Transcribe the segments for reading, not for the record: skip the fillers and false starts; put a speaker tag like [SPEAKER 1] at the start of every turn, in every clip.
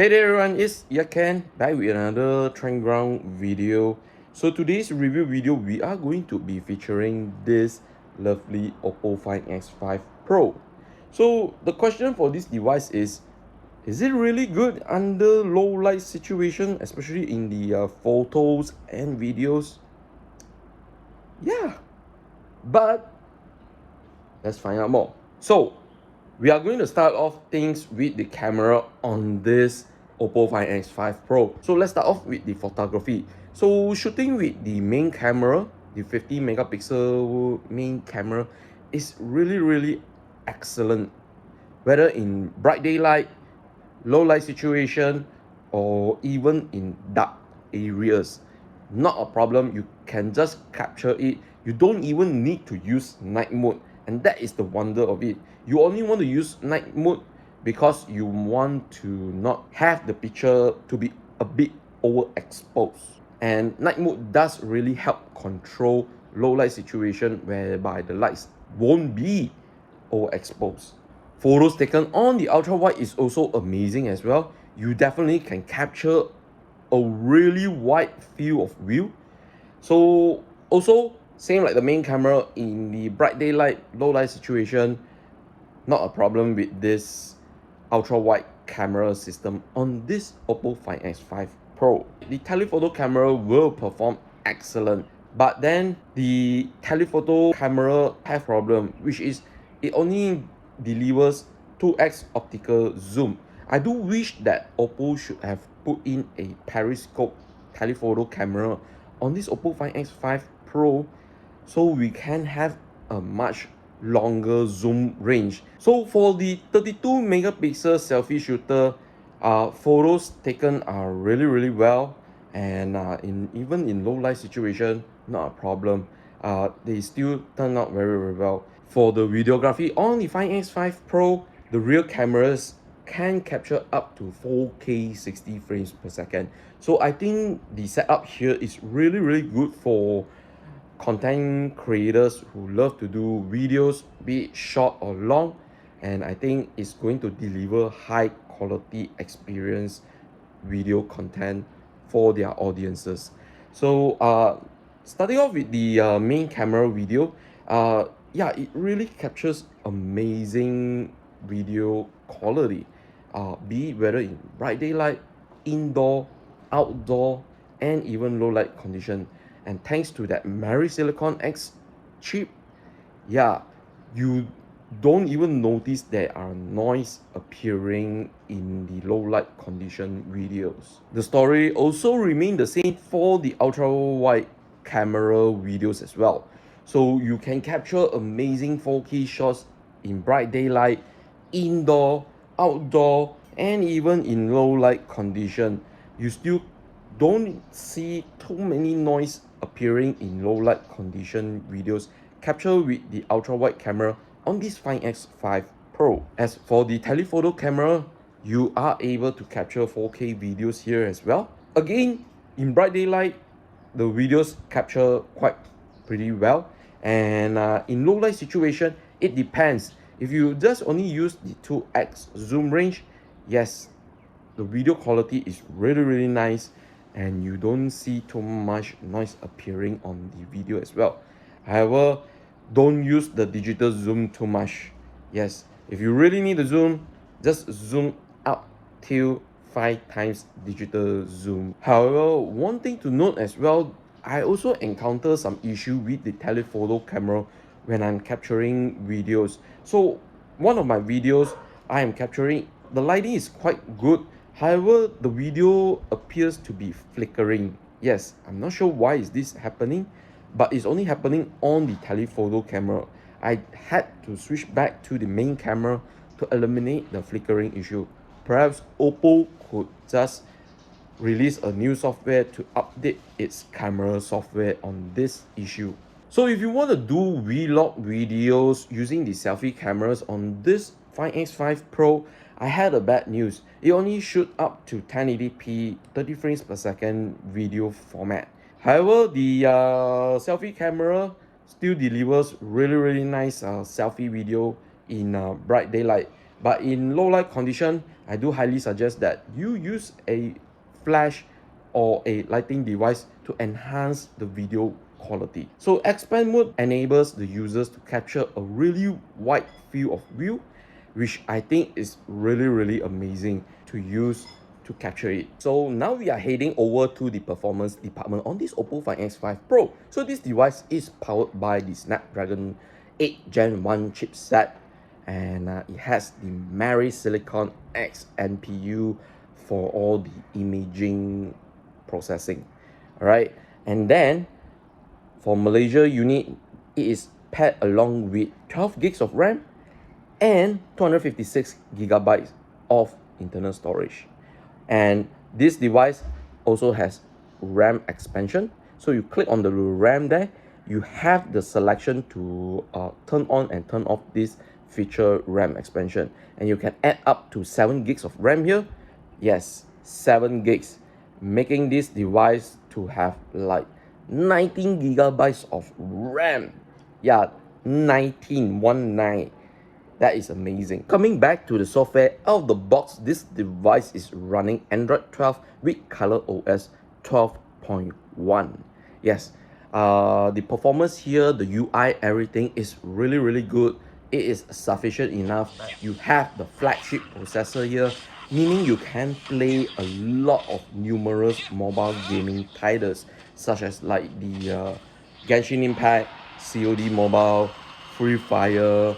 [SPEAKER 1] Hey there everyone, it's Yakan back with another trend ground video. So today's review video, we are going to be featuring this lovely OPPO Find X5 Pro. So the question for this device is it really good under low light situation, especially in the photos and videos? Yeah, but let's find out more. So we are going to start off things with the camera on this OPPO Find X5 Pro. So let's start off with the photography. So shooting with the main camera, the 50 megapixel main camera is really excellent. Whether in bright daylight, low light situation, or even in dark areas, not a problem. You can just capture it. You don't even need to use night mode, and that is the wonder of it. You only want to use night mode because you want to not have the picture to be a bit overexposed, and night mode does really help control low light situation whereby the lights won't be overexposed. Photos taken on the ultra wide is also amazing as well. You definitely can capture a really wide field of view. So also same like the main camera in the bright daylight, low light situation, not a problem with this ultra wide camera system on this OPPO Find X5 Pro. The telephoto camera will perform excellent, but then the telephoto camera have problem, which is it only delivers 2x optical zoom. I do wish that OPPO should have put in a periscope telephoto camera on this OPPO Find X5 Pro so we can have a much longer zoom range. So for the 32 megapixel selfie shooter, photos taken are really well, and even in low light situation, not a problem. They still turn out very well. For the videography on the Find X5 Pro, the rear cameras can capture up to 4K 60 frames per second. So I think the setup here is really good for content creators who love to do videos, be it short or long, and I think it's going to deliver high quality experience video content for their audiences. So starting off with the main camera video, yeah, it really captures amazing video quality, be it whether in bright daylight, indoor, outdoor, and even low light condition. And thanks to that MariSilicon X chip, yeah, you don't even notice there are noise appearing in the low light condition videos. The story also remained the same for the ultra wide camera videos as well. So you can capture amazing 4K shots in bright daylight, indoor, outdoor, and even in low light condition. You still don't see too many noise appearing in low light condition videos captured with the ultra wide camera on this Find X5 Pro. As for the telephoto camera, you are able to capture 4K videos here as well. Again, in bright daylight, the videos capture quite pretty well, and in low light situation, it depends. If you just only use the 2x zoom range, yes, the video quality is really nice, and you don't see too much noise appearing on the video as well. However, don't use the digital zoom too much. Yes, if you really need to zoom, just zoom up till 5 times digital zoom. However, one thing to note as well, I also encounter some issue with the telephoto camera when I'm capturing videos. So one of my videos I am capturing, the lighting is quite good. However, the video appears to be flickering. Yes, I'm not sure why is this happening, but it's only happening on the telephoto camera. I had to switch back to the main camera to eliminate the flickering issue. Perhaps OPPO could just release a new software to update its camera software on this issue. So if you want to do vlog videos using the selfie cameras on this Find X5 Pro, I had a bad news. It only shoot up to 1080p 30 frames per second video format. However, the selfie camera still delivers really nice selfie video in bright daylight. But in low light condition, I do highly suggest that you use a flash or a lighting device to enhance the video quality. So expand mode enables the users to capture a really wide field of view, which I think is really amazing to use to capture it. So now we are heading over to the performance department on this OPPO Find X5 Pro. So this device is powered by the Snapdragon 8 Gen 1 chipset, and it has the MariSilicon X NPU for all the imaging processing. All right, and then for Malaysia unit, it is paired along with 12 gigs of RAM and 256 gigabytes of internal storage. And this device also has RAM expansion. So you click on the RAM there, you have the selection to turn on and turn off this feature RAM expansion, and you can add up to 7 gigs of RAM here. Yes, 7 gigs, making this device to have like 19 gigabytes of RAM. Yeah, 19. That is amazing. Coming back to the software, out of the box, this device is running Android 12 with ColorOS 12.1. Yes, the performance here, the UI, everything is really good. It is sufficient enough. You have the flagship processor here, meaning you can play a lot of numerous mobile gaming titles, such as like the Genshin Impact, COD Mobile, Free Fire,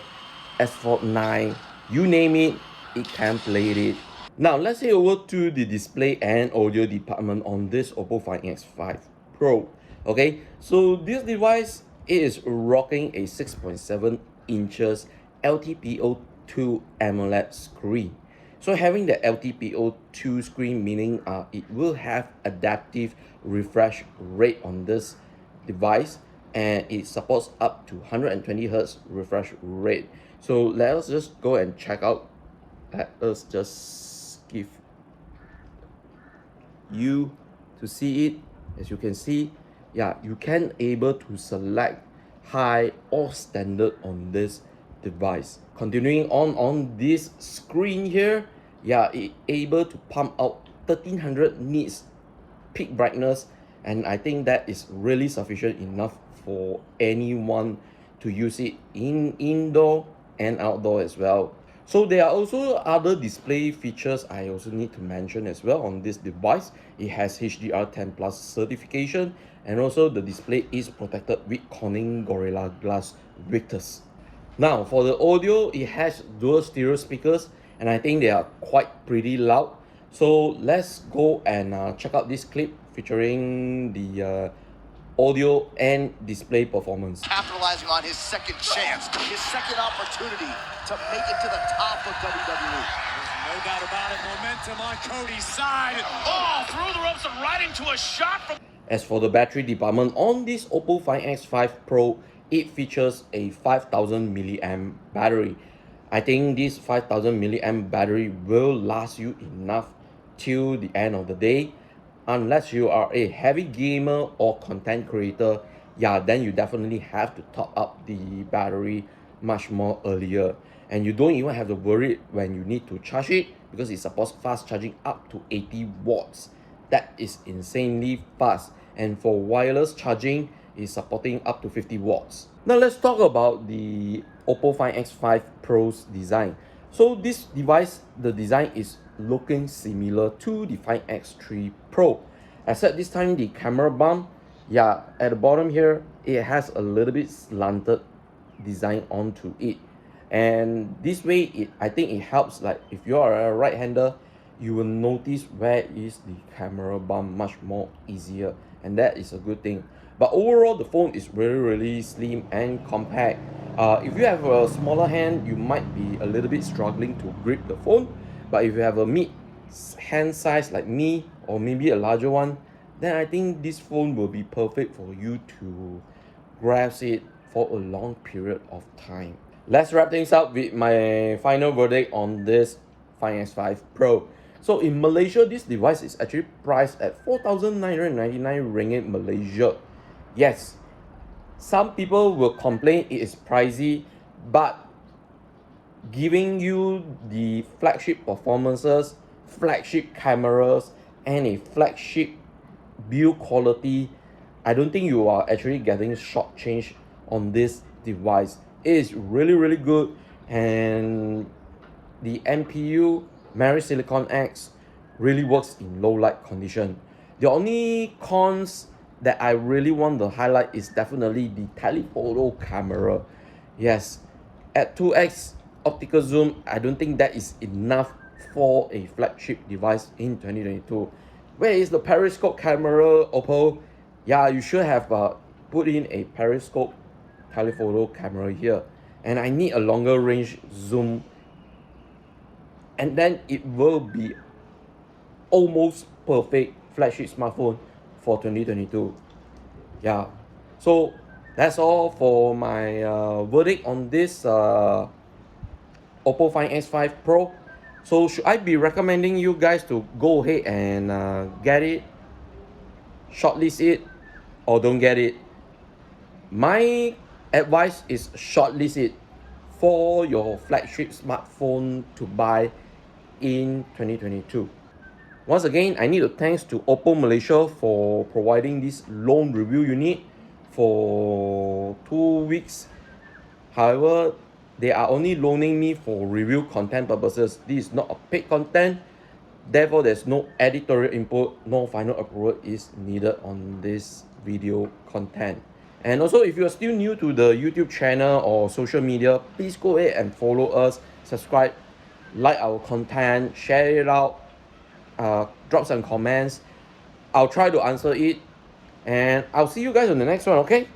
[SPEAKER 1] S49, you name it, it can play it. Now let's head over to the display and audio department on this OPPO Find X5 Pro. Okay, so this device is rocking a 6.7 inches LTPO2 AMOLED screen. So having the LTPO2 screen, meaning it will have adaptive refresh rate on this device, and it supports up to 120 Hz refresh rate. So let us just go and check out. Let us just give you to see it. As you can see, yeah, you can able to select high or standard on this device. Continuing on this screen here, yeah, it able to pump out 1300 nits peak brightness, and I think that is really sufficient enough for anyone to use it in indoor and outdoor as well. So there are also other display features I also need to mention as well on this device. It has HDR10 Plus certification, and also the display is protected with Corning Gorilla Glass Victus. Now for the audio, it has dual stereo speakers, and I think they are quite pretty loud. So let's go and check out this clip featuring the audio and display performance.
[SPEAKER 2] Capitalizing on his second chance, his second opportunity to make it to the top of WWE.
[SPEAKER 3] No doubt about it, momentum on Cody's side. Oh, through the ropes and right into a shot from...
[SPEAKER 1] As for the battery department, on this OPPO Find X5 Pro, it features a 5000 milliamp battery. I think this 5000 milliamp battery will last you enough till the end of the day. Unless you are a heavy gamer or content creator, yeah, then you definitely have to top up the battery much more earlier. And you don't even have to worry when you need to charge it, because it supports fast charging up to 80 watts. That is insanely fast. And for wireless charging, is supporting up to 50 watts. Now let's talk about the OPPO Find X5 Pro's design. So this device, the design is looking similar to the Find X3 Pro, except this time the camera bump, yeah, at the bottom here, it has a little bit slanted design onto it. And this way, I think it helps, like if you are a right-hander, you will notice where is the camera bump much more easier, and that is a good thing. But overall, the phone is really slim and compact. If you have a smaller hand, you might be a little bit struggling to grip the phone. But if you have a mid hand size like me, or maybe a larger one, then I think this phone will be perfect for you to grasp it for a long period of time. Let's wrap things up with my final verdict on this Find X5 Pro. So in Malaysia, this device is actually priced at 4,999 ringgit Malaysia. Yes, some people will complain it is pricey, but giving you the flagship performances, flagship cameras, and a flagship build quality, I don't think you are actually getting shortchanged on this device. It is really good, and the NPU MariSilicon X really works in low light condition. The only cons that I really want to highlight is definitely the telephoto camera. Yes, at 2x optical zoom, I don't think that is enough for a flagship device in 2022. Where is the periscope camera, OPPO? Yeah, you should have put in a periscope telephoto camera here. And I need a longer range zoom, and then it will be almost perfect flagship smartphone for 2022. Yeah, so that's all for my verdict on this OPPO Find X5 Pro. So should I be recommending you guys to go ahead and get it, shortlist it, or don't get it? My advice is shortlist it for your flagship smartphone to buy in 2022. Once again, I need to thanks to OPPO Malaysia for providing this loan review unit for 2 weeks. However, they are only loaning me for review content purposes. This is not a paid content. Therefore, there's no editorial input, no final approval is needed on this video content. And also, if you are still new to the YouTube channel or social media, please go ahead and follow us, subscribe, like our content, share it out, drop some comments. I'll try to answer it, and I'll see you guys on the next one, okay?